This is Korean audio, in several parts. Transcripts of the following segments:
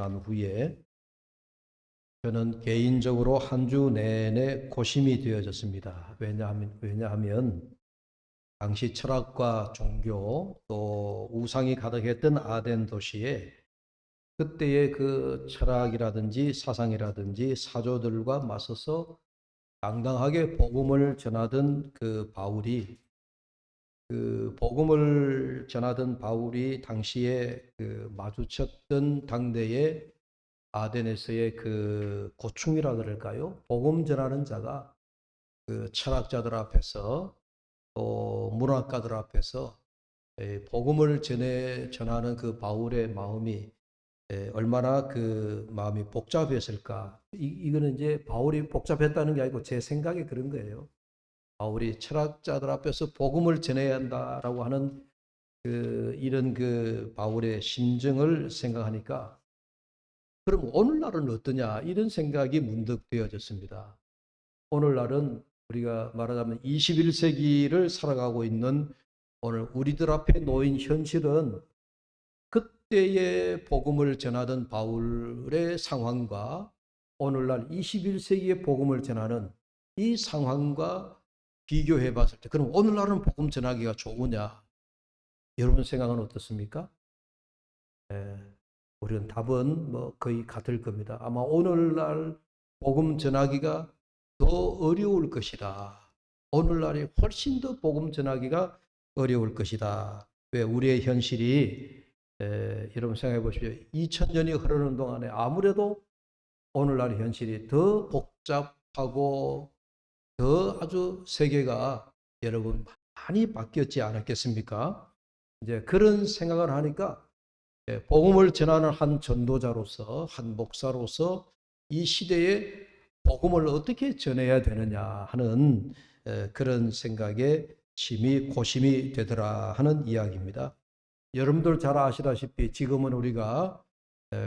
난 후에 저는 개인적으로 한 주 내내 고심이 되어졌습니다. 왜냐하면 당시 철학과 종교 또 우상이 가득했던 아덴 도시에 그때의 그 철학이라든지 사상이라든지 사조들과 맞서서 당당하게 복음을 전하던 그 복음을 전하던 바울이 당시에 그 마주쳤던 당대의 아덴에서의 그 고충이라 그럴까요? 복음 전하는 자가 그 철학자들 앞에서 또 문학가들 앞에서 복음을 전하는 그 바울의 마음이 얼마나 그 마음이 복잡했을까? 이거는 이제 바울이 복잡했다는 게 아니고 제 생각에 그런 거예요. 바울이 철학자들 앞에서 복음을 전해야 한다라고 하는 이런 그 바울의 심정을 생각하니까 그럼 오늘날은 어떠냐 이런 생각이 문득 되어졌습니다. 오늘날은 우리가 말하자면 21세기를 살아가고 있는 오늘 우리들 앞에 놓인 현실은 그때의 복음을 전하던 바울의 상황과 오늘날 21세기의 복음을 전하는 이 상황과 비교해 봤을 때 그럼 오늘날은 복음 전하기가 좋으냐? 여러분 생각은 어떻습니까? 우리는 답은 뭐 거의 같을 겁니다. 아마 오늘날 복음 전하기가 더 어려울 것이다. 오늘날이 훨씬 더 복음 전하기가 어려울 것이다. 왜? 우리의 현실이 여러분 생각해 보십시오. 2000년이 흐르는 동안에 아무래도 오늘날의 현실이 더 복잡하고 더 아주 세계가 여러분 많이 바뀌었지 않았겠습니까? 이제 그런 생각을 하니까 복음을 전하는 한 전도자로서 한 목사로서 이 시대에 복음을 어떻게 전해야 되느냐 하는 그런 생각에 심히 고심이 되더라 하는 이야기입니다. 여러분들 잘 아시다시피 지금은 우리가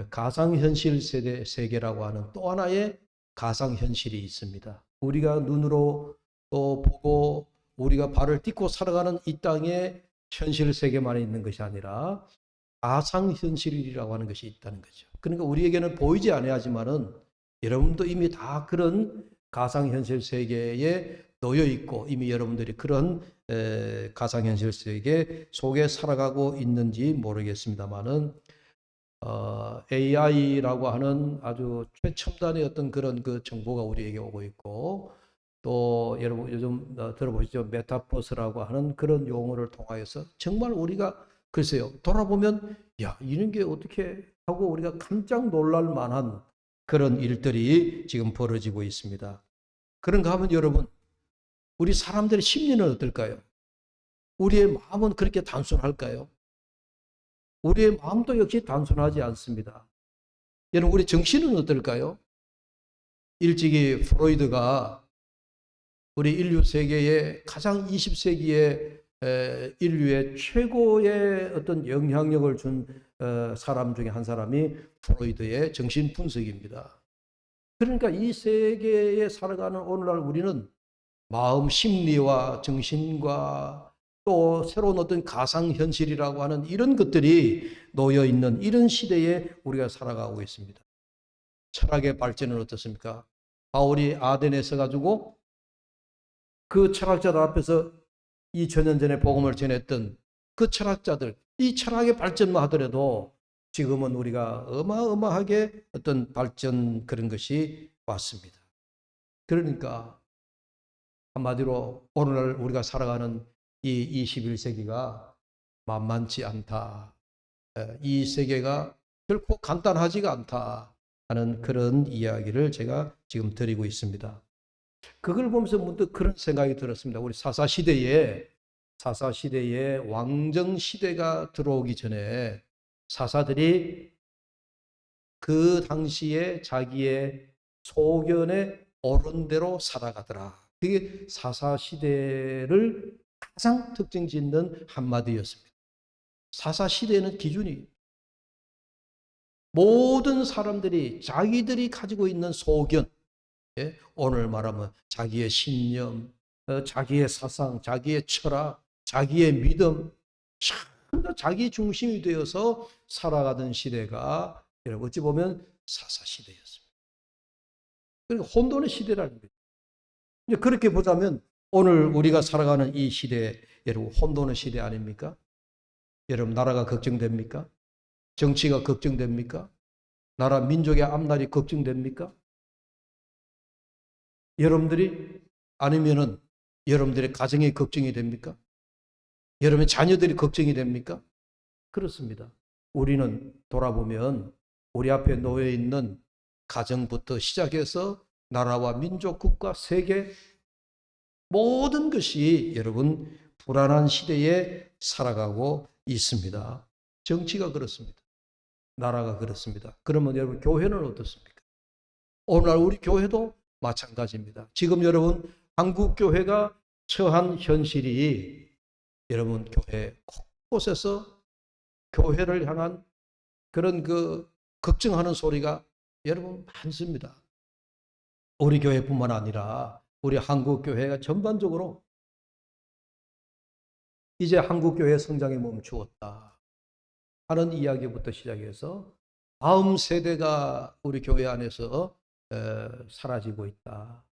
가상현실 세계라고 하는 또 하나의 가상현실이 있습니다. 우리가 눈으로 또 보고 우리가 발을 딛고 살아가는 이 땅의 현실 세계만 있는 것이 아니라 가상현실이라고 하는 것이 있다는 거죠. 그러니까 우리에게는 보이지 않아야지만은 여러분도 이미 다 그런 가상현실 세계에 놓여 있고 이미 여러분들이 그런 가상현실 세계 속에 살아가고 있는지 모르겠습니다만은 AI라고 하는 아주 최첨단의 어떤 그런 그 정보가 우리에게 오고 있고 또 여러분 요즘 들어보시죠. 메타버스라고 하는 그런 용어를 통하여서 정말 우리가 글쎄요 돌아보면 야 이런 게 어떻게 하고 우리가 깜짝 놀랄 만한 그런 일들이 지금 벌어지고 있습니다. 그런가 하면 여러분 우리 사람들의 심리는 어떨까요? 우리의 마음은 그렇게 단순할까요? 우리의 마음도 역시 단순하지 않습니다. 여러분 우리 정신은 어떨까요? 일찍이 프로이드가 우리 인류 세계의 가장 20세기의 인류의 최고의 어떤 영향력을 준 사람 중에 한 사람이 프로이드의 정신 분석입니다. 그러니까 이 세계에 살아가는 오늘날 우리는 마음 심리와 정신과 또 새로운 어떤 가상현실이라고 하는 이런 것들이 놓여 있는 이런 시대에 우리가 살아가고 있습니다. 철학의 발전은 어떻습니까? 바울이 아덴에 서가지고 그 철학자들 앞에서 2000년 전에 복음을 전했던 그 철학자들, 이 철학의 발전만 하더라도 지금은 우리가 어마어마하게 어떤 발전 그런 것이 왔습니다. 그러니까 한마디로 오늘날 우리가 살아가는 이 21세기가 만만치 않다. 이 세계가 결코 간단하지가 않다 하는 그런 이야기를 제가 지금 드리고 있습니다. 그걸 보면서 문득 그런 생각이 들었습니다. 우리 사사시대에 왕정시대가 들어오기 전에 사사들이 그 당시에 자기의 소견에 옳은 대로 살아가더라. 그게 사사시대를 가장 특징 짓는 한마디였습니다. 사사시대는 기준이 모든 사람들이 자기들이 가지고 있는 소견, 오늘 말하면 자기의 신념, 자기의 사상, 자기의 철학, 자기의 믿음, 전부 자기 중심이 되어서 살아가던 시대가 여러분 어찌 보면 사사시대였습니다. 그러니까 혼돈의 시대라는 거죠. 이제 그렇게 보자면 오늘 우리가 살아가는 이 시대, 여러분 혼돈의 시대 아닙니까? 여러분 나라가 걱정됩니까? 정치가 걱정됩니까? 나라 민족의 앞날이 걱정됩니까? 여러분들이 아니면은 여러분들의 가정이 걱정이 됩니까? 여러분의 자녀들이 걱정이 됩니까? 그렇습니다. 우리는 돌아보면 우리 앞에 놓여 있는 가정부터 시작해서 나라와 민족, 국가, 세계 모든 것이 여러분 불안한 시대에 살아가고 있습니다. 정치가 그렇습니다. 나라가 그렇습니다. 그러면 여러분 교회는 어떻습니까? 오늘날 우리 교회도 마찬가지입니다. 지금 여러분 한국 교회가 처한 현실이 여러분 교회 곳곳에서 교회를 향한 그런 걱정하는 소리가 여러분 많습니다. 우리 교회뿐만 아니라 우리 한국 교회가 전반적으로 이제 한국 교회 성장이 멈추었다 하는 이야기부터 시작해서 다음 세대가 우리 교회 안에서 사라지고 있다.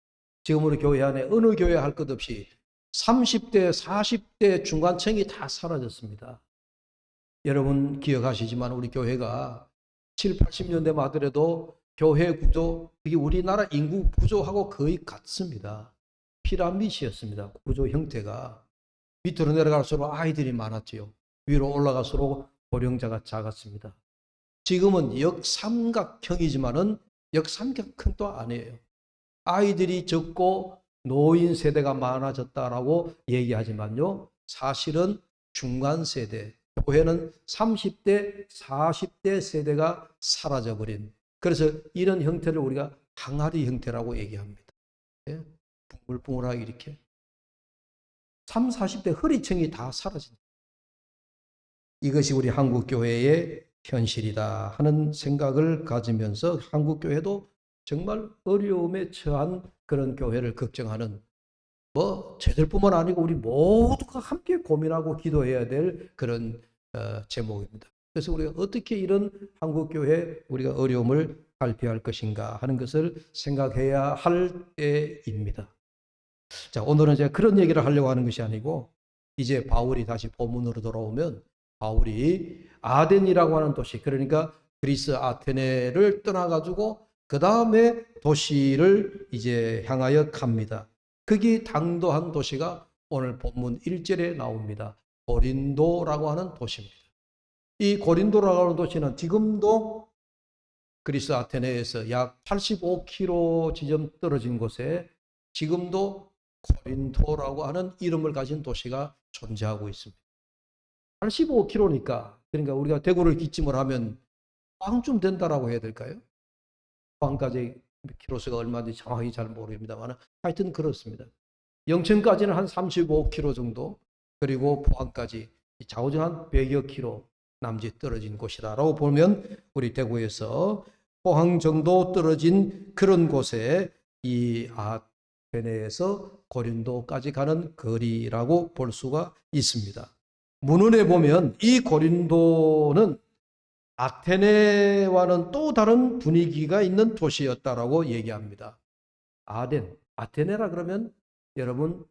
지금 우리 교회 안에 어느 교회 할 것 없이 30대, 40대 중간층이 다 사라졌습니다. 여러분 기억하시지만 우리 교회가 7, 80년대 말더라도 교회 구조, 이게 우리나라 인구 구조하고 거의 같습니다. 피라미드였습니다. 구조 형태가. 밑으로 내려갈수록 아이들이 많았지요. 위로 올라갈수록 고령자가 작았습니다. 지금은 역삼각형이지만은 역삼각형도 아니에요. 아이들이 적고 노인 세대가 많아졌다라고 얘기하지만요. 사실은 중간 세대, 교회는 30대, 40대 세대가 사라져버린, 그래서 이런 형태를 우리가 항아리 형태라고 얘기합니다. 예? 붕글붕글하게 이렇게 30, 40대 허리층이 다 사라진, 이것이 우리 한국교회의 현실이다 하는 생각을 가지면서 한국교회도 정말 어려움에 처한 그런 교회를 걱정하는, 저들뿐만 아니고 우리 모두가 함께 고민하고 기도해야 될 그런 제목입니다. 그래서 우리가 어떻게 이런 한국교회 우리가 어려움을 탈피할 것인가 하는 것을 생각해야 할 때입니다. 자, 오늘은 제가 그런 얘기를 하려고 하는 것이 아니고, 이제 바울이 다시 본문으로 돌아오면 바울이 아덴이라고 하는 도시, 그러니까 그리스 아테네를 떠나가지고 그 다음에 도시를 이제 향하여 갑니다. 거기 당도한 도시가 오늘 본문 1절에 나옵니다. 고린도라고 하는 도시입니다. 이 고린도라고 하는 도시는 지금도 그리스 아테네에서 약 85km 지점 떨어진 곳에 지금도 고린도라고 하는 이름을 가진 도시가 존재하고 있습니다. 85km니까, 그러니까 우리가 대구를 기점으로 하면 포항쯤 된다라고 해야 될까요? 포항까지 키로수가 얼마인지 정확히 잘 모릅니다만 하여튼 그렇습니다. 영천까지는 한 35km 정도, 그리고 포항까지 좌우정 한 100여 킬로 남짓 떨어진 곳이다라고 보면 우리 대구에서 포항 정도 떨어진 그런 곳에 이 아테네에서 고린도까지 가는 거리라고 볼 수가 있습니다. 문헌에 보면 이 고린도는 아테네와는 또 다른 분위기가 있는 도시였다라고 얘기합니다. 아테네라 그러면 여러분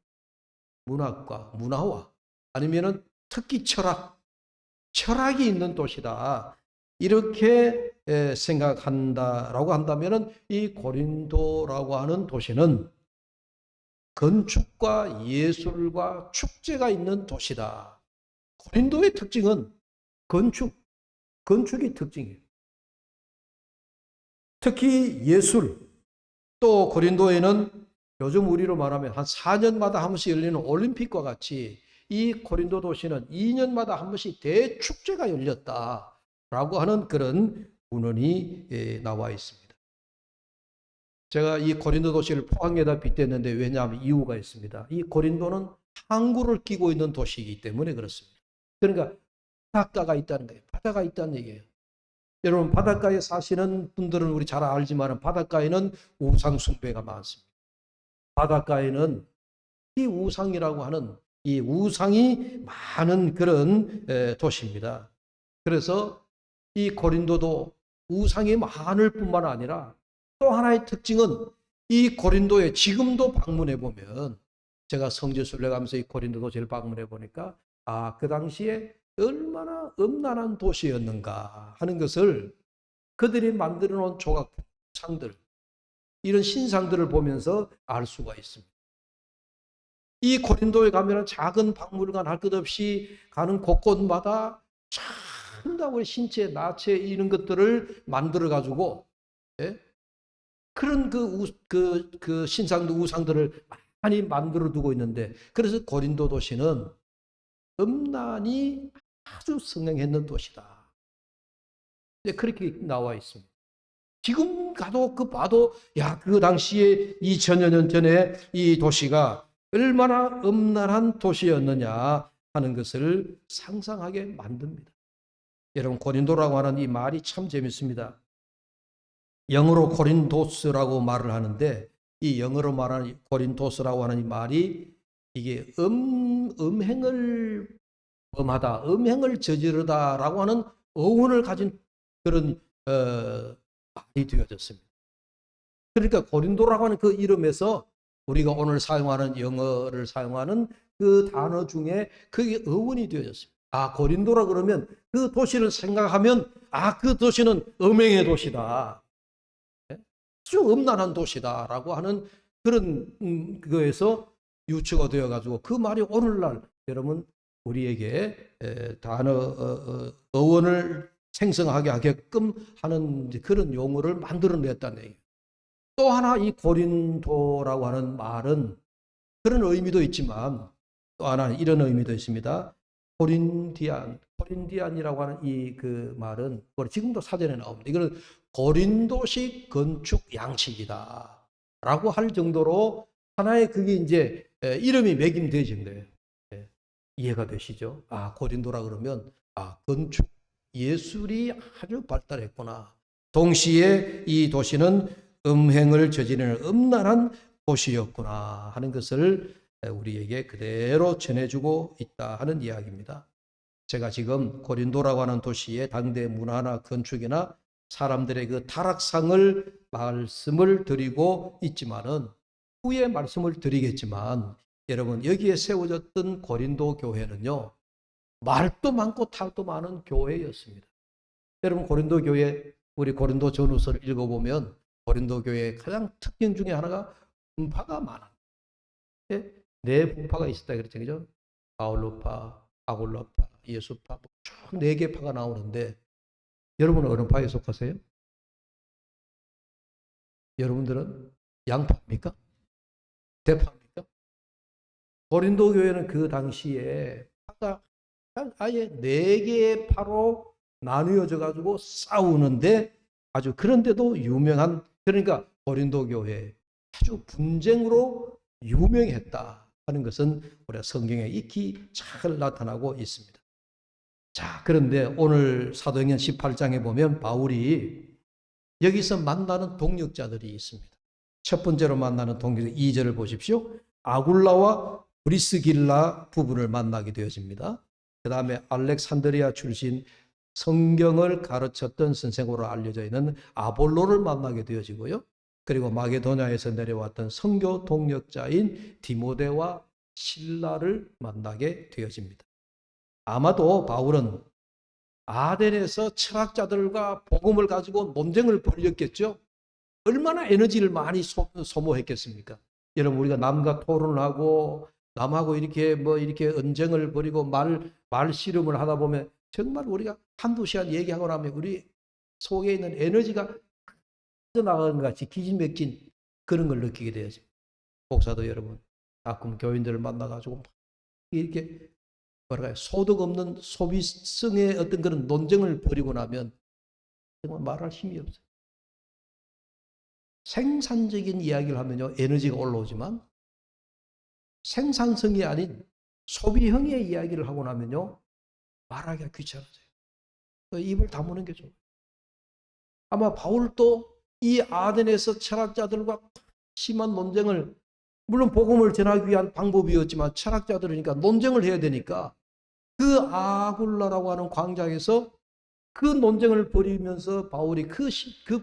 문학과 문화와 아니면은 특히 철학이 있는 도시다, 이렇게 생각한다라고 한다면은 이 고린도라고 하는 도시는 건축과 예술과 축제가 있는 도시다. 고린도의 특징은 건축이 특징이에요. 특히 예술, 또 고린도에는 요즘 우리로 말하면 한 4년마다 한 번씩 열리는 올림픽과 같이 이 고린도 도시는 2년마다 한 번씩 대축제가 열렸다라고 하는 그런 문헌이 나와 있습니다. 제가 이 고린도 도시를 포항에다 빗댔는데 왜냐하면 이유가 있습니다. 이 고린도는 항구를 끼고 있는 도시이기 때문에 그렇습니다. 그러니까 바닷가가 있다는 거예요. 바다가 있다는 얘기예요. 여러분 바닷가에 사시는 분들은 우리 잘 알지만 바닷가에는 우상 숭배가 많습니다. 바닷가에는 이 우상이라고 하는 이 우상이 많은 그런 도시입니다. 그래서 이 고린도도 우상이 많을 뿐만 아니라 또 하나의 특징은 이 고린도에 지금도 방문해 보면, 제가 성지 순례가면서 이 고린도 도시를 방문해 보니까 그 당시에 얼마나 음란한 도시였는가 하는 것을 그들이 만들어 놓은 조각상들, 이런 신상들을 보면서 알 수가 있습니다. 이 고린도에 가면 작은 박물관 할 것 없이 가는 곳곳마다 참다고 신체, 나체 이런 것들을 만들어 가지고, 예? 그런 그 신상도 우상들을 많이 만들어 두고 있는데, 그래서 고린도 도시는 음란이 아주 성행했는 도시다. 그렇게 나와 있습니다. 지금 가도 봐도 그 당시에 2000여 년 전에 이 도시가 얼마나 음란한 도시였느냐 하는 것을 상상하게 만듭니다. 여러분, 고린도라고 하는 이 말이 참 재밌습니다. 영어로 고린도스라고 말을 하는데, 이 영어로 말하는 고린도스라고 하는 이 말이 이게 음행을 범하다, 음행을 저지르다라고 하는 어원을 가진 그런 말이 되어졌습니다. 그러니까 고린도라고 하는 그 이름에서 우리가 오늘 사용하는 영어를 사용하는 그 단어 중에 그게 어원이 되어졌습니다. 고린도라 그러면 그 도시를 생각하면 그 도시는 음행의 도시다, 아주 음란한 도시다라고 하는 그런 거에서 유추가 되어가지고, 그 말이 오늘날 여러분 우리에게 단어 어원을 생성하게 하게끔 하는 그런 용어를 만들어냈다는 얘기예요. 또 하나 이 고린도라고 하는 말은 그런 의미도 있지만 또 하나 이런 의미도 있습니다. 코린디안이라고 하는 이 그 말은 지금도 사전에 나옵니다. 이거는 고린도식 건축 양식이다 라고 할 정도로 하나의 그게 이제 이름이 매김되어진 거예요. 이해가 되시죠? 고린도라 그러면 건축 예술이 아주 발달했구나. 동시에 이 도시는 음행을 저지르는 음란한 도시였구나 하는 것을 우리에게 그대로 전해주고 있다 하는 이야기입니다. 제가 지금 고린도라고 하는 도시의 당대 문화나 건축이나 사람들의 그 타락상을 말씀을 드리고 있지만은, 후에 말씀을 드리겠지만, 여러분 여기에 세워졌던 고린도 교회는요, 말도 많고 탈도 많은 교회였습니다. 여러분 고린도 교회, 우리 고린도 전후서를 읽어보면 고린도 교회의 가장 특징 중에 하나가 분파가 많아. 네 분파가 있었다 그랬죠, 그죠? 바울로파, 아골로파, 예수파, 쭉 4개 파가 나오는데, 여러분은 어느 파에 속하세요? 여러분들은 양파입니까? 대파입니까? 고린도 교회는 그 당시에 파가 아예 4개의 파로 나누어져 가지고 싸우는데, 아주 그런데도 유명한, 그러니까 고린도 교회 아주 분쟁으로 유명했다 하는 것은 우리가 성경에 익히 잘 나타나고 있습니다. 자, 그런데 오늘 사도행전 18장에 보면 바울이 여기서 만나는 동역자들이 있습니다. 첫 번째로 만나는 동역자 2절을 보십시오. 아굴라와 브리스길라 부부를 만나게 되어집니다. 그 다음에 알렉산드리아 출신 성경을 가르쳤던 선생으로 알려져 있는 아볼로를 만나게 되어지고요. 그리고 마게도냐에서 내려왔던 선교 동역자인 디모데와 실라를 만나게 되어집니다. 아마도 바울은 아덴에서 철학자들과 복음을 가지고 논쟁을 벌였겠죠. 얼마나 에너지를 많이 소모했겠습니까? 여러분, 우리가 남과 토론을 하고 남하고 이렇게 이렇게 언쟁을 벌이고 말 씨름을 하다 보면 정말 우리가 한두 시간 얘기하고 나면 우리 속에 있는 에너지가 나가는 것 같이 기진맥진 그런 걸 느끼게 되어요. 목사도 여러분 가끔 교인들을 만나가지고 이렇게 소득 없는 소비성의 어떤 그런 논쟁을 벌이고 나면 정말 말할 힘이 없어요. 생산적인 이야기를 하면요 에너지가 올라오지만, 생산성이 아닌 소비형의 이야기를 하고 나면요 말하기가 귀찮아져요. 입을 다무는 게 좋아요. 아마 바울도 이 아덴에서 철학자들과 심한 논쟁을, 물론 복음을 전하기 위한 방법이었지만 철학자들이니까 논쟁을 해야 되니까 그 아굴라라고 하는 광장에서 그 논쟁을 벌이면서 바울이 그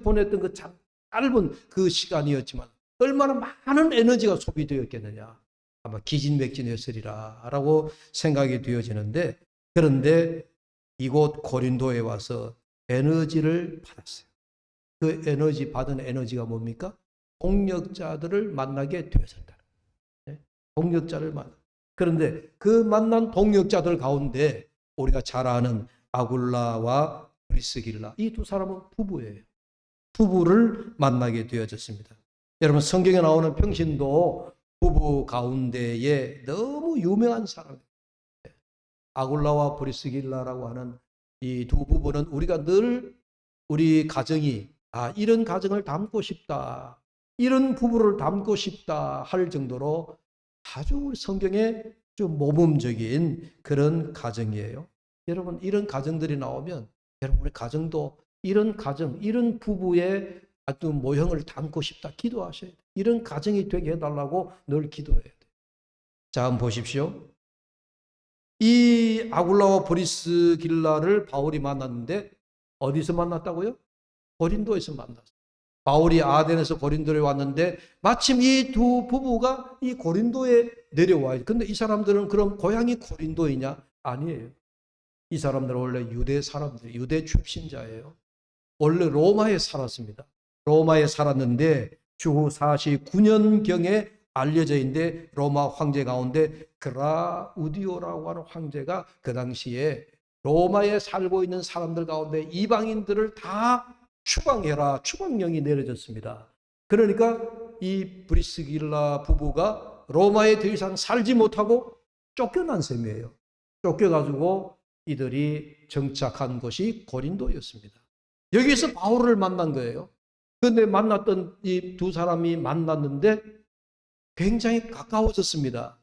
보냈던 그 짧은 그 시간이었지만 얼마나 많은 에너지가 소비되었겠느냐. 아마 기진맥진했으리라 라고 생각이 되어지는데, 그런데 이곳 고린도에 와서 에너지를 받았어요. 그 에너지 받은 에너지가 뭡니까? 동력자들을 만나게 되었다. 동력자를 만나. 그런데 그 만난 동력자들 가운데 우리가 잘 아는 아굴라와 브리스길라, 이 두 사람은 부부예요. 부부를 만나게 되어졌습니다. 여러분, 성경에 나오는 평신도 부부 가운데에 너무 유명한 사람이에요. 아굴라와 브리스길라라고 하는 이 두 부부는 우리가 늘 우리 가정이 이런 가정을 담고 싶다, 이런 부부를 담고 싶다 할 정도로 아주 성경에 좀 모범적인 그런 가정이에요. 여러분, 이런 가정들이 나오면 여러분의 가정도 이런 가정, 이런 부부의 어떤 모형을 담고 싶다 기도하셔야 돼요. 이런 가정이 되게 해달라고 늘 기도해야 돼요. 자, 한번 보십시오. 이 아굴라와 브리스길라를 바울이 만났는데 어디서 만났다고요? 고린도에서 만났어요. 바울이 아덴에서 고린도에 왔는데 마침 이 두 부부가 이 고린도에 내려와요. 근데 이 사람들은 그럼 고향이 고린도이냐? 아니에요. 이 사람들은 원래 유대 사람들, 유대 출신자예요. 원래 로마에 살았습니다. 로마에 살았는데 주후 49년경에 알려져 있는데 로마 황제 가운데 그라우디오라고 하는 황제가 그 당시에 로마에 살고 있는 사람들 가운데 이방인들을 다 추방해라, 추방령이 내려졌습니다. 그러니까 이 브리스길라 부부가 로마에 더 이상 살지 못하고 쫓겨난 셈이에요. 쫓겨가지고 이들이 정착한 곳이 고린도였습니다. 여기서 바울을 만난 거예요. 그런데 만났던 이 두 사람이 만났는데 굉장히 가까워졌습니다.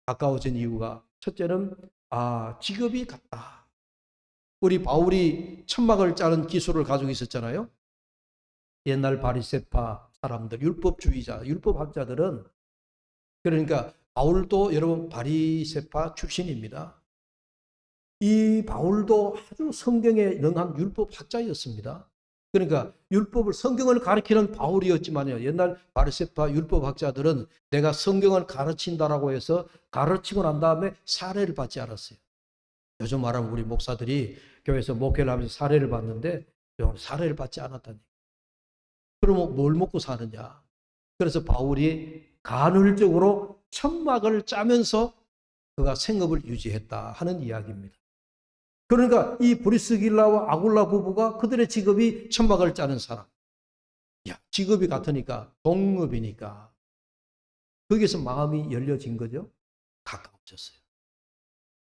가까워진 이유가 첫째는 직업이 같다. 우리 바울이 천막을 짜는 기술을 가지고 있었잖아요. 옛날 바리새파 사람들, 율법주의자, 율법학자들은, 그러니까 바울도 여러분 바리새파 출신입니다. 이 바울도 아주 성경에 능한 율법학자였습니다. 그러니까 율법을, 성경을 가르치는 바울이었지만요, 옛날 바리새파 율법학자들은 내가 성경을 가르친다라고 해서 가르치고 난 다음에 사례를 받지 않았어요. 요즘 말하면 우리 목사들이 교회에서 목회를 하면서 사례를 받는데 사례를 받지 않았다니. 그러면 뭘 먹고 사느냐? 그래서 바울이 간헐적으로 천막을 짜면서 그가 생업을 유지했다 하는 이야기입니다. 그러니까 이 브리스길라와 아굴라 부부가 그들의 직업이 천막을 짜는 사람. 직업이 같으니까, 동업이니까 거기서 마음이 열려진 거죠. 가까워졌어요.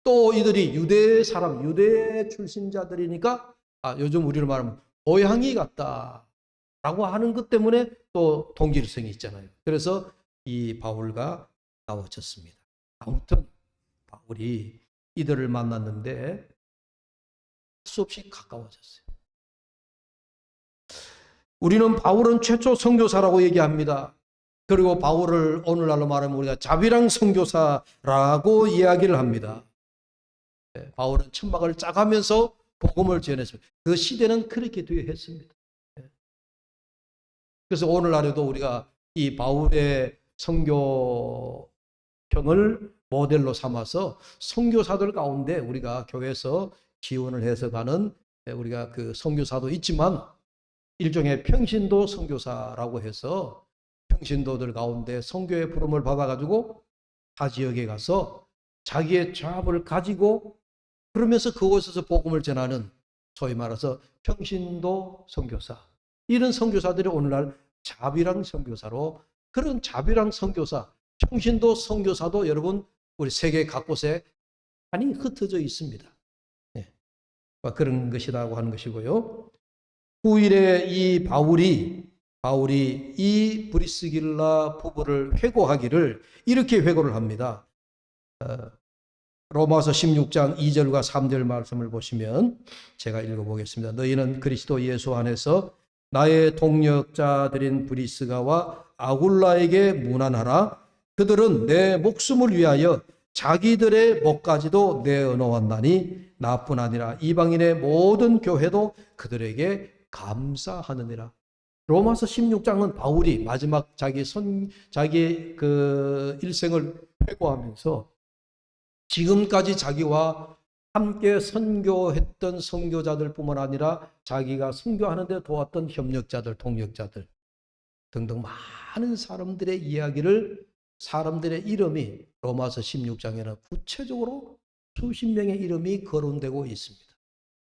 또 이들이 유대 사람, 유대 출신자들이니까 요즘 우리로 말하면 고향이 같다라고 하는 것 때문에 또 동질성이 있잖아요. 그래서 이 바울과 가까워졌습니다. 아무튼 바울이 이들을 만났는데 수없이 가까워졌어요. 우리는 바울은 최초 선교사라고 얘기합니다. 그리고 바울을 오늘날로 말하면 우리가 자비랑 선교사라고 이야기를 합니다. 바울은 천막을 짜가면서 복음을 전했습니다. 그 시대는 그렇게 되어 했습니다. 그래서 오늘날에도 우리가 이 바울의 선교형을 모델로 삼아서 선교사들 가운데 우리가 교회에서 지원을 해서 가는 우리가 그 선교사도 있지만 일종의 평신도 선교사라고 해서 평신도들 가운데 선교의 부름을 받아가지고 타 지역에 가서 자기의 잡을 가지고 그러면서 그곳에서 복음을 전하는, 소위 말해서 평신도 선교사, 이런 선교사들이 오늘날 자비랑 선교사로, 그런 자비랑 선교사, 평신도 선교사도 여러분 우리 세계 각곳에 많이 흩어져 있습니다. 그런 것이라고 하는 것이고요. 후일에 이 바울이 이 브리스길라 부부를 회고하기를 이렇게 회고를 합니다. 로마서 16장 2절과 3절 말씀을 보시면 제가 읽어보겠습니다. 너희는 그리스도 예수 안에서 나의 동력자들인 브리스가와 아굴라에게 문안하라. 그들은 내 목숨을 위하여 자기들의 목까지도 내어놓았나니 나뿐 아니라 이방인의 모든 교회도 그들에게 감사하느니라. 로마서 16장은 바울이 마지막 자기 그 일생을 회고하면서 지금까지 자기와 함께 선교했던 선교자들뿐만 아니라 자기가 선교하는 데 도왔던 협력자들, 동역자들 등등 많은 사람들의 이야기를, 사람들의 이름이 로마서 16장에는 구체적으로 수십 명의 이름이 거론되고 있습니다.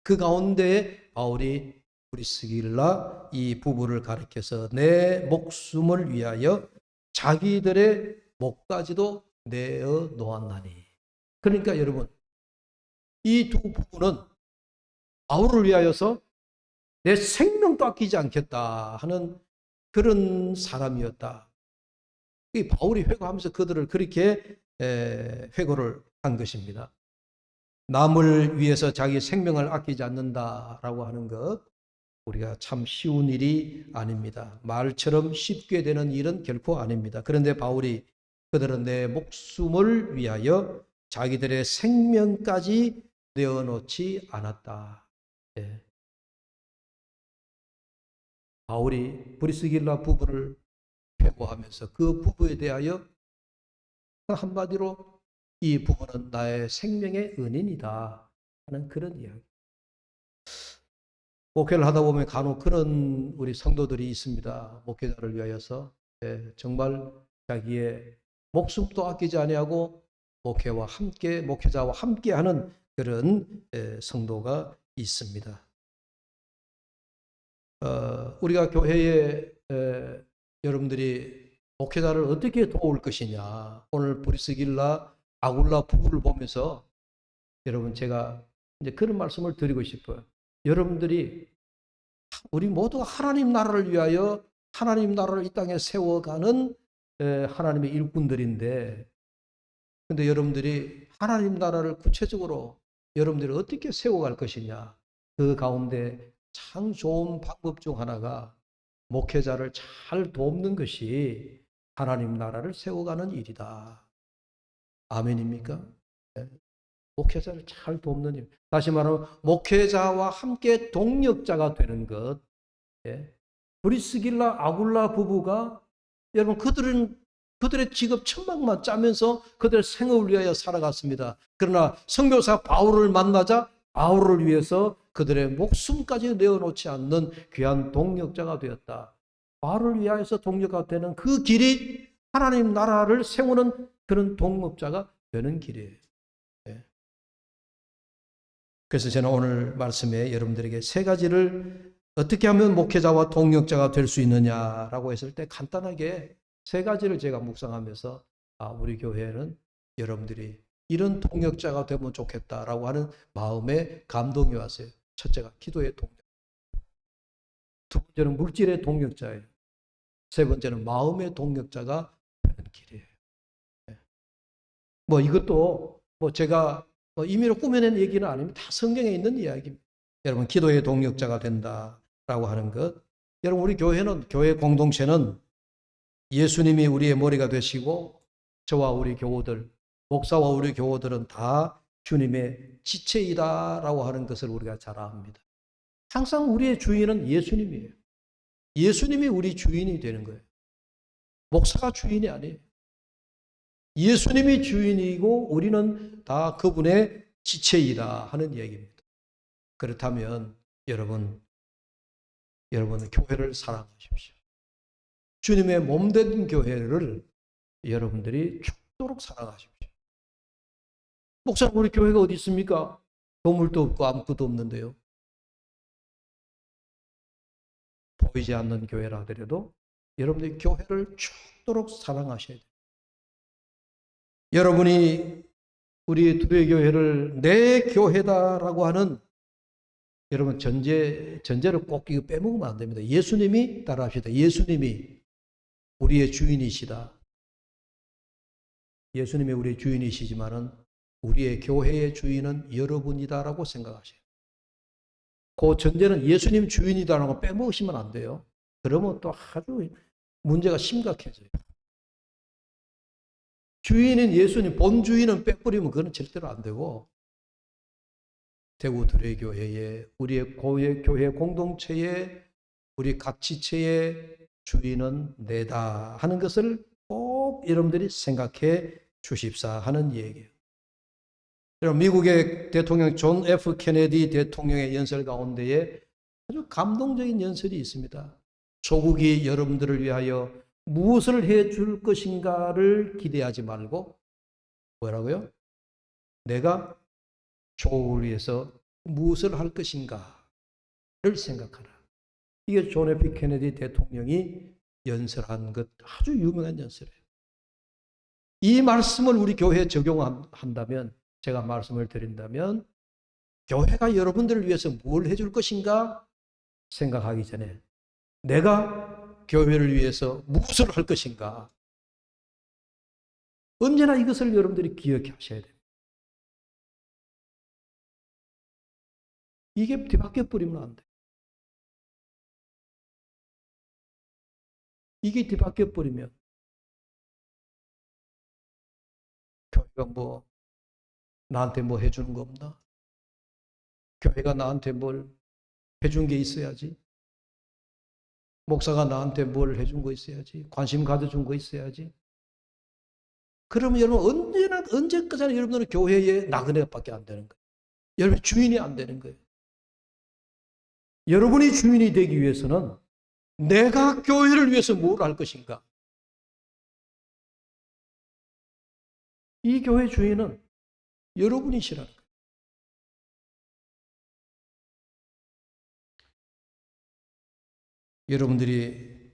그 가운데 바울이 브리스길라 이 부부를 가리켜서 내 목숨을 위하여 자기들의 목까지도 내어 놓았나니. 그러니까 여러분, 이 두 부부는 바울을 위하여서 내 생명도 아끼지 않겠다 하는 그런 사람이었다. 이 바울이 회고하면서 그들을 그렇게 회고를 한 것입니다. 남을 위해서 자기 생명을 아끼지 않는다라고 하는 것, 우리가 참 쉬운 일이 아닙니다. 말처럼 쉽게 되는 일은 결코 아닙니다. 그런데 바울이 그들은 내 목숨을 위하여 자기들의 생명까지 내어놓지 않았다. 예. 바울이 브리스길라 부부를 회고하면서 그 부부에 대하여 한마디로 이 부부는 나의 생명의 은인이다 하는 그런 이야기. 목회를 하다 보면 간혹 그런 우리 성도들이 있습니다. 목회자를 위하여서 정말 자기의 목숨도 아끼지 아니하고 목회자와 함께하는 그런 성도가 있습니다. 우리가 교회에 여러분들이 목회자를 어떻게 도울 것이냐, 오늘 브리스길라 아굴라 부부를 보면서 여러분 제가 이제 그런 말씀을 드리고 싶어요. 여러분들이 우리 모두가 하나님 나라를 위하여 하나님 나라를 이 땅에 세워가는 하나님의 일꾼들인데, 근데 여러분들이 하나님 나라를 구체적으로 여러분들이 어떻게 세워갈 것이냐, 그 가운데 참 좋은 방법 중 하나가 목회자를 잘 돕는 것이 하나님 나라를 세워가는 일이다. 아멘입니까? 네. 목회자를 잘 돕는 일. 다시 말하면 목회자와 함께 동력자가 되는 것. 예. 브리스길라 아굴라 부부가 여러분 그들의 직업 천막만 짜면서 그들의 생업을 위하여 살아갔습니다. 그러나 선교사 바울을 만나자 바울을 위해서 그들의 목숨까지 내어놓지 않는 귀한 동력자가 되었다. 바울을 위하여서 동력자가 되는 그 길이 하나님 나라를 세우는 그런 동업자가 되는 길이에요. 그래서 저는 오늘 말씀에 여러분들에게 세 가지를 어떻게 하면 목회자와 동역자가 될 수 있느냐라고 했을 때 간단하게 세 가지를 제가 묵상하면서 우리 교회는 여러분들이 이런 동역자가 되면 좋겠다라고 하는 마음에 감동이 왔어요. 첫째가 기도의 동력, 두 번째는 물질의 동역자예요. 세 번째는 마음의 동역자가 되는 길이에요. 이것도 제가 임의로 꾸며낸 얘기는 아닙니다. 다 성경에 있는 이야기입니다. 여러분, 기도의 동력자가 된다라고 하는 것. 여러분, 우리 교회 공동체는 예수님이 우리의 머리가 되시고 저와 우리 교우들, 목사와 우리 교우들은 다 주님의 지체이다라고 하는 것을 우리가 잘 압니다. 항상 우리의 주인은 예수님이에요. 예수님이 우리 주인이 되는 거예요. 목사가 주인이 아니에요. 예수님이 주인이고 우리는 다 그분의 지체이다 하는 얘기입니다. 그렇다면 여러분 교회를 사랑하십시오. 주님의 몸된 교회를 여러분들이 죽도록 사랑하십시오. 목사님, 우리 교회가 어디 있습니까? 건물도 없고 아무것도 없는데요. 보이지 않는 교회라 하더라도 여러분들이 교회를 죽도록 사랑하셔야 돼요. 여러분이 우리 두레 교회를 내 교회다라고 하는 여러분 전제를 꼭 이거 빼먹으면 안 됩니다. 예수님이 따라합시다. 예수님이 우리의 주인이시다. 예수님이 우리의 주인이시지만은 우리의 교회의 주인은 여러분이다라고 생각하세요. 그 전제는 예수님 주인이다라는 거 빼먹으시면 안 돼요. 그러면 또 아주 문제가 심각해져요. 주인인 예수님, 본 주인은 빼버리면 그건 절대로 안 되고, 대구 두레교회에, 우리의 교회 공동체의, 우리 각지체의 주인은 내다 하는 것을 꼭 여러분들이 생각해 주십사 하는 얘기예요. 여러분, 미국의 대통령 존 F 케네디 대통령의 연설 가운데에 아주 감동적인 연설이 있습니다. 조국이 여러분들을 위하여 무엇을 해 줄 것인가를 기대하지 말고, 뭐라고요? 내가 조국을 위해서 무엇을 할 것인가를 생각하라. 이게 존 F 케네디 대통령이 연설한 것, 아주 유명한 연설이에요. 이 말씀을 우리 교회에 적용한다면, 제가 말씀을 드린다면, 교회가 여러분들을 위해서 뭘 해줄 것인가 생각하기 전에 내가 교회를 위해서 무엇을 할 것인가, 언제나 이것을 여러분들이 기억해 하셔야 됩니다. 이게 뒤바뀌어 버리면 안 돼. 이게 뒤바뀌어 버리면 교회가 나한테 뭐 해주는 거 없나? 교회가 나한테 뭘 해준 게 있어야지. 목사가 나한테 뭘 해준 거 있어야지. 관심 가져준 거 있어야지. 그러면 여러분 언제까지나 여러분들은 교회에 나그네밖에 안 되는 거예요. 여러분 주인이 안 되는 거예요. 여러분이 주인이 되기 위해서는 내가 교회를 위해서 뭘 할 것인가? 이 교회 주인은 여러분이시라는 거예요. 여러분들이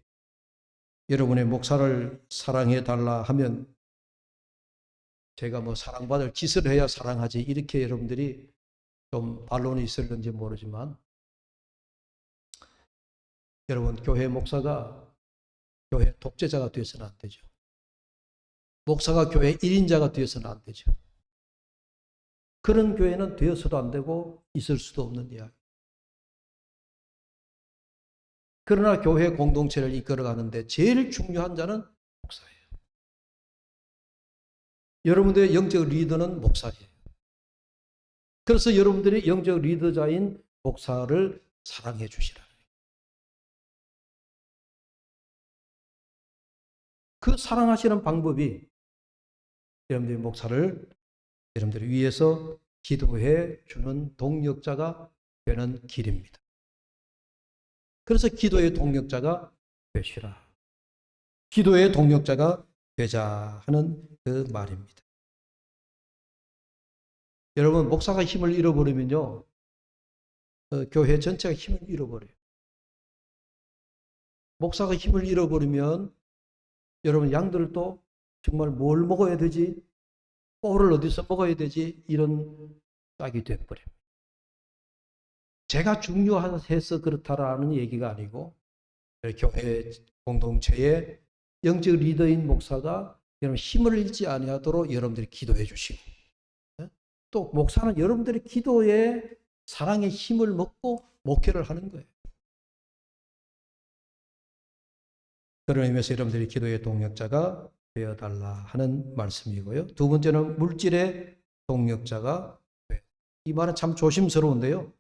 여러분의 목사를 사랑해 달라 하면 제가 사랑받을 짓을 해야 사랑하지, 이렇게 여러분들이 좀 반론이 있을는지 모르지만, 여러분 교회 목사가 교회 독재자가 되어서는 안 되죠. 목사가 교회 1인자가 되어서는 안 되죠. 그런 교회는 되어서도 안 되고 있을 수도 없는 이야기. 그러나 교회 공동체를 이끌어가는데 제일 중요한 자는 목사예요. 여러분들의 영적 리더는 목사예요. 그래서 여러분들이 영적 리더자인 목사를 사랑해 주시라. 그 사랑하시는 방법이 여러분들의 목사를 여러분들을 위해서 기도해 주는 동력자가 되는 길입니다. 그래서 기도의 동력자가 되시라. 기도의 동력자가 되자 하는 그 말입니다. 여러분, 목사가 힘을 잃어버리면요, 교회 전체가 힘을 잃어버려요. 목사가 힘을 잃어버리면 여러분, 양들도 정말 뭘 먹어야 되지? 꼴을 어디서 먹어야 되지? 이런 짝이 돼버려요. 제가 중요해서 그렇다라는 얘기가 아니고, 교회 공동체의 영적 리더인 목사가 여러분 힘을 잃지 아니하도록 여러분들이 기도해 주시고, 또 목사는 여러분들의 기도에 사랑의 힘을 먹고 목회를 하는 거예요. 그런 의미에서 여러분들이 기도의 동력자가 되어달라 하는 말씀이고요. 두 번째는 물질의 동력자가 돼. 이 말은 참 조심스러운데요.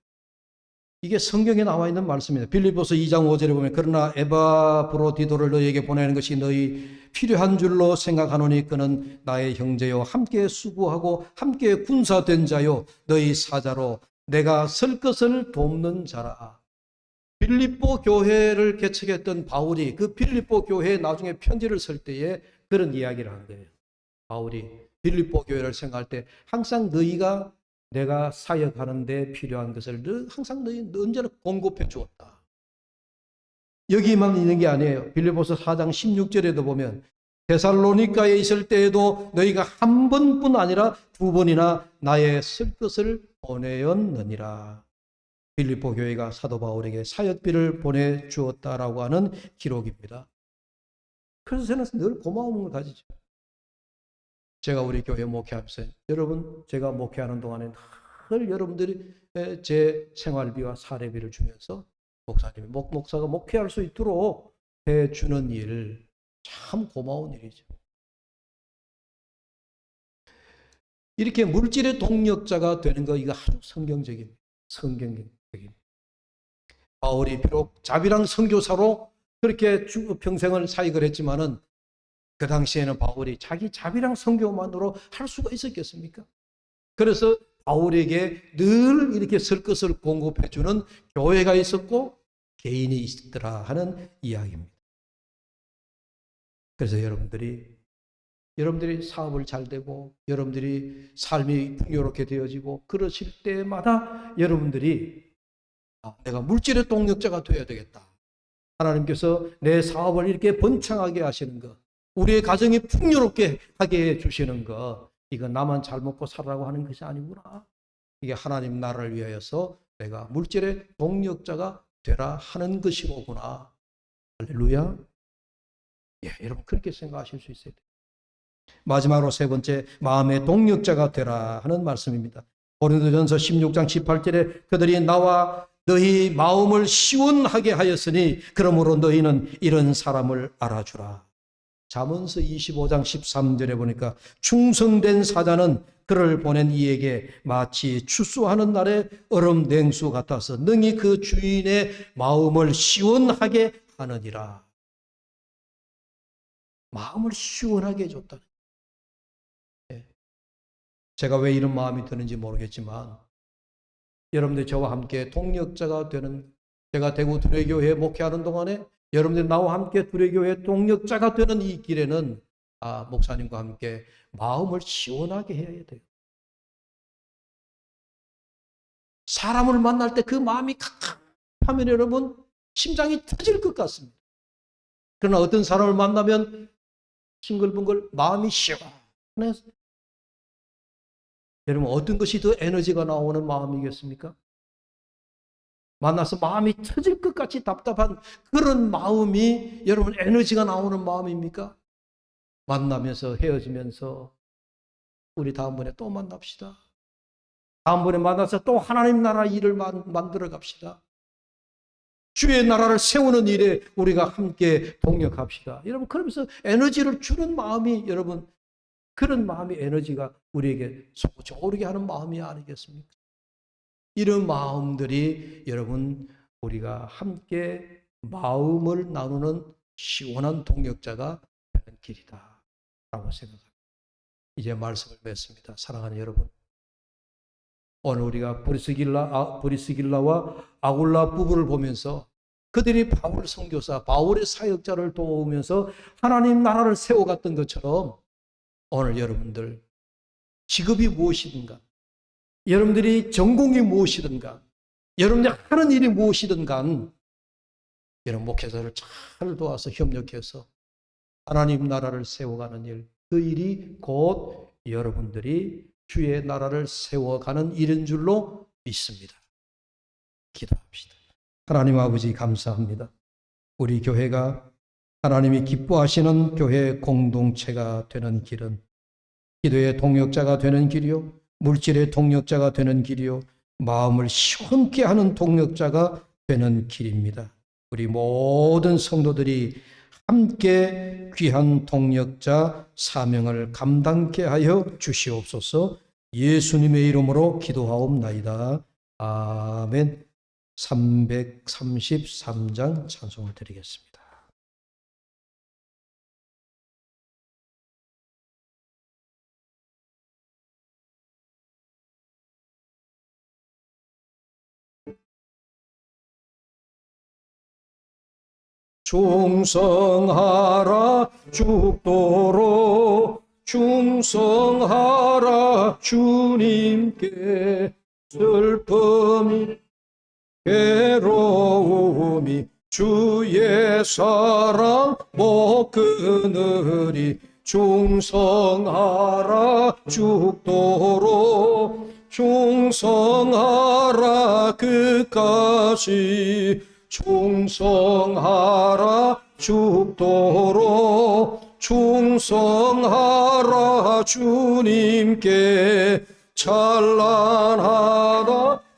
이게 성경에 나와 있는 말씀입니다. 빌립보서 2장 5절에 보면, 그러나 에바브로디도를 너희에게 보내는 것이 너희 필요한 줄로 생각하노니 그는 나의 형제요 함께 수고하고 함께 군사된 자요 너희 사자로 내가 설 것을 돕는 자라. 빌립보 교회를 개척했던 바울이 그 빌립보 교회에 나중에 편지를 쓸 때에 그런 이야기를 한 거예요. 바울이 빌립보 교회를 생각할 때 항상 너희가 내가 사역하는데 필요한 것을 항상 너희 언제나 공급해 주었다. 여기만 있는 게 아니에요. 빌립보서 4장 16절에도 보면 데살로니가에 있을 때에도 너희가 한 번뿐 아니라 두 번이나 나의 쓸 것을 보내었느니라. 빌립보 교회가 사도 바울에게 사역비를 보내주었다라고 하는 기록입니다. 그래서 저는 늘 고마움을 가지죠. 제가 우리 교회 목회하면서 여러분, 제가 목회하는 동안에 늘 여러분들이 제 생활비와 사례비를 주면서 목사님이 목사가 목회할 수 있도록 해주는 일, 참 고마운 일이죠. 이렇게 물질의 동력자가 되는 거, 이거 아주 성경적입니다. 성경적입니다. 바울이 비록 자비랑 선교사로 그렇게 평생을 사역을 했지만은 그 당시에는 바울이 자기 자비랑 선교만으로 할 수가 있었겠습니까? 그래서 바울에게 늘 이렇게 쓸 것을 공급해주는 교회가 있었고 개인이 있더라 하는 이야기입니다. 그래서 여러분들이 사업을 잘 되고 여러분들이 삶이 풍요롭게 되어지고 그러실 때마다 여러분들이 내가 물질의 동력자가 되어야 되겠다. 하나님께서 내 사업을 이렇게 번창하게 하시는 것, 우리의 가정이 풍요롭게 하게 해주시는 것, 이거 나만 잘 먹고 살라고 하는 것이 아니구나. 이게 하나님 나라를 위하여서 내가 물질의 동력자가 되라 하는 것이로구나. 할렐루야. 예, 여러분 그렇게 생각하실 수 있어야 돼요. 마지막으로 세 번째, 마음의 동력자가 되라 하는 말씀입니다. 고린도전서 16장 18절에 그들이 나와 너희 마음을 시원하게 하였으니 그러므로 너희는 이런 사람을 알아주라. 잠언서 25장 13절에 보니까 충성된 사자는 그를 보낸 이에게 마치 추수하는 날의 얼음 냉수 같아서 능히 그 주인의 마음을 시원하게 하느니라. 마음을 시원하게 해줬다. 제가 왜 이런 마음이 드는지 모르겠지만 여러분들 저와 함께 동력자가 되는, 제가 대구 두레교회 목회하는 동안에 여러분들 나와 함께 두레교회 동력자가 되는 이 길에는 목사님과 함께 마음을 시원하게 해야 돼요. 사람을 만날 때 그 마음이 갑갑하면 여러분 심장이 터질 것 같습니다. 그러나 어떤 사람을 만나면 싱글벙글 마음이 시원해서, 여러분 어떤 것이 더 에너지가 나오는 마음이겠습니까? 만나서 마음이 터질 것 같이 답답한 그런 마음이 여러분 에너지가 나오는 마음입니까? 만나면서 헤어지면서 우리 다음번에 또 만납시다. 다음번에 만나서 또 하나님 나라 일을 만들어 갑시다. 주의 나라를 세우는 일에 우리가 함께 동력합시다. 여러분 그러면서 에너지를 주는 마음이, 여러분 그런 마음이 에너지가 우리에게 솟아오르게 하는 마음이 아니겠습니까? 이런 마음들이 여러분 우리가 함께 마음을 나누는 시원한 동력자가 되는 길이다 라고 생각합니다. 이제 말씀을 맺습니다. 사랑하는 여러분, 오늘 우리가 브리스길라와 아굴라 부부를 보면서 그들이 바울 선교사, 바울의 사역자를 도우면서 하나님 나라를 세워갔던 것처럼 오늘 여러분들 직업이 무엇이든가, 여러분들이 전공이 무엇이든가, 여러분들이 하는 일이 무엇이든가, 여러분 목회자를 잘 도와서 협력해서 하나님 나라를 세워가는 일, 그 일이 곧 여러분들이 주의 나라를 세워가는 일인 줄로 믿습니다. 기도합시다. 하나님 아버지 감사합니다. 우리 교회가 하나님이 기뻐하시는 교회 공동체가 되는 길은 기도의 동력자가 되는 길이요, 물질의 동력자가 되는 길이요, 마음을 시원케 하는 동력자가 되는 길입니다. 우리 모든 성도들이 함께 귀한 동력자 사명을 감당케 하여 주시옵소서. 예수님의 이름으로 기도하옵나이다. 아멘. 333장 찬송을 드리겠습니다. 충성하라 죽도록, 충성하라 주님께. 슬픔이 괴로움이 주의 사랑 못 끊으리. 충성하라 죽도록, 충성하라 끝까지. 충성하라 죽도록, 충성하라 주님께. 찬란하다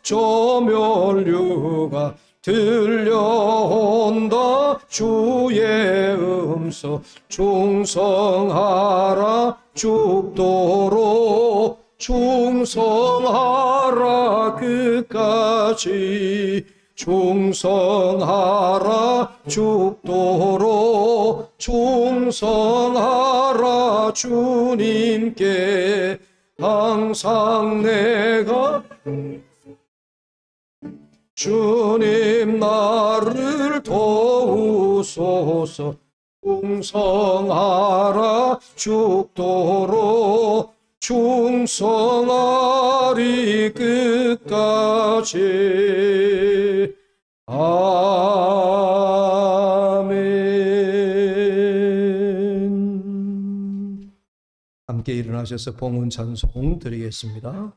조멸류가 들려온다 주의 음성. 충성하라 죽도록, 충성하라 끝까지 충성하라 죽도록 충성하라 주님께 항상 내가 주님 나를 도우소서 충성하라 죽도록 충성하리 끝까지 아멘. 함께 일어나셔서 봉헌 찬송 드리겠습니다.